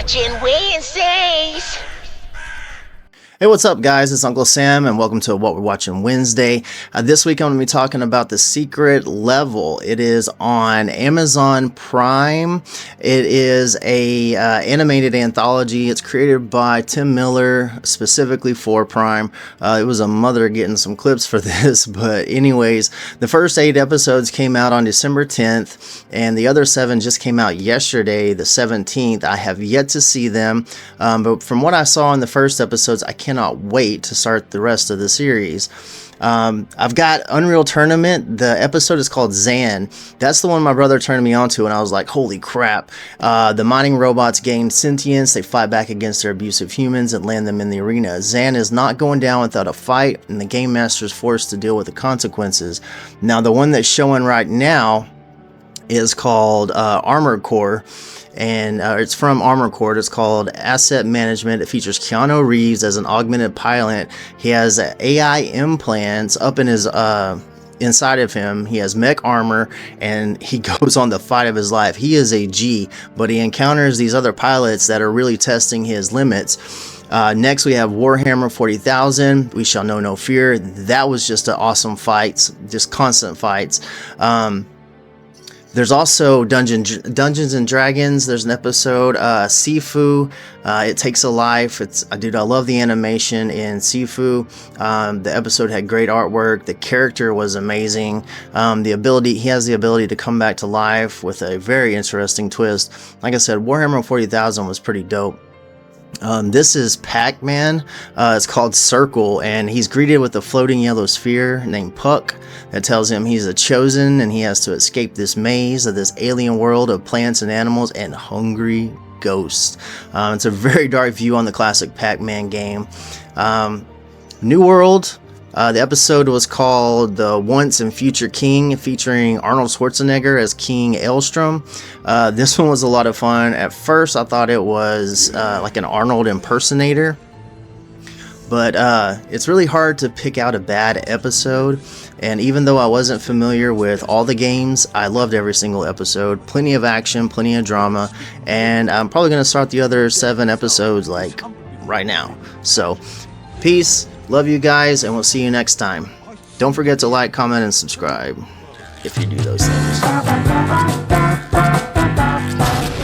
Watching Wednesdays. Hey, what's up, guys? It's Uncle Sam, and welcome to What We're Watching Wednesday. This week, I'm going to be talking about The Secret Level. It is on Amazon Prime. It is a animated anthology. It's created by Tim Miller, specifically for Prime. It was a mother getting some clips for this, but anyways, the first 8 episodes came out on December 10th, and the other 7 just came out yesterday, the 17th. I have yet to see them, but from what I saw in the first episodes, I cannot wait to start the rest of the series. I've got Unreal Tournament. The episode is called Zan. That's the one my brother turned me on to, and I was like, holy crap. The mining robots gain sentience. They fight back against their abusive humans and land them in the arena. Zan is not going down without a fight, and the game master is forced to deal with the consequences. Now, the one that's showing right now is called Armored Core. And it's from Armored Core. It's called Asset Management. It features Keanu Reeves as an augmented pilot. He has AI implants up in his inside of him. He has mech armor, and he goes on the fight of his life. He is a G, but he encounters these other pilots that are really testing his limits. Next, we have Warhammer 40,000. We Shall Know No Fear. That was just an awesome fights, just constant fights. There's also Dungeons and Dragons. There's an episode, Sifu. It Takes a Life. Dude, I love the animation in Sifu. The episode had great artwork. The character was amazing. He has the ability to come back to life with a very interesting twist. Like I said, Warhammer 40,000 was pretty dope. This is Pac-Man. It's called Circle, and he's greeted with a floating yellow sphere named Puck that tells him he's a chosen and he has to escape this maze of this alien world of plants and animals and hungry ghosts. It's a very dark view on the classic Pac-Man game. New World. The episode was called The Once and Future King, featuring Arnold Schwarzenegger as King Elstrom. This one was a lot of fun. At first, I thought it was like an Arnold impersonator, but it's really hard to pick out a bad episode. And even though I wasn't familiar with all the games, I loved every single episode. Plenty of action, plenty of drama, and I'm probably going to start the other 7 episodes like right now. So, peace. Love you guys, and we'll see you next time. Don't forget to like, comment, and subscribe if you do those things.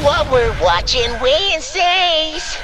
What we're watching Wednesdays.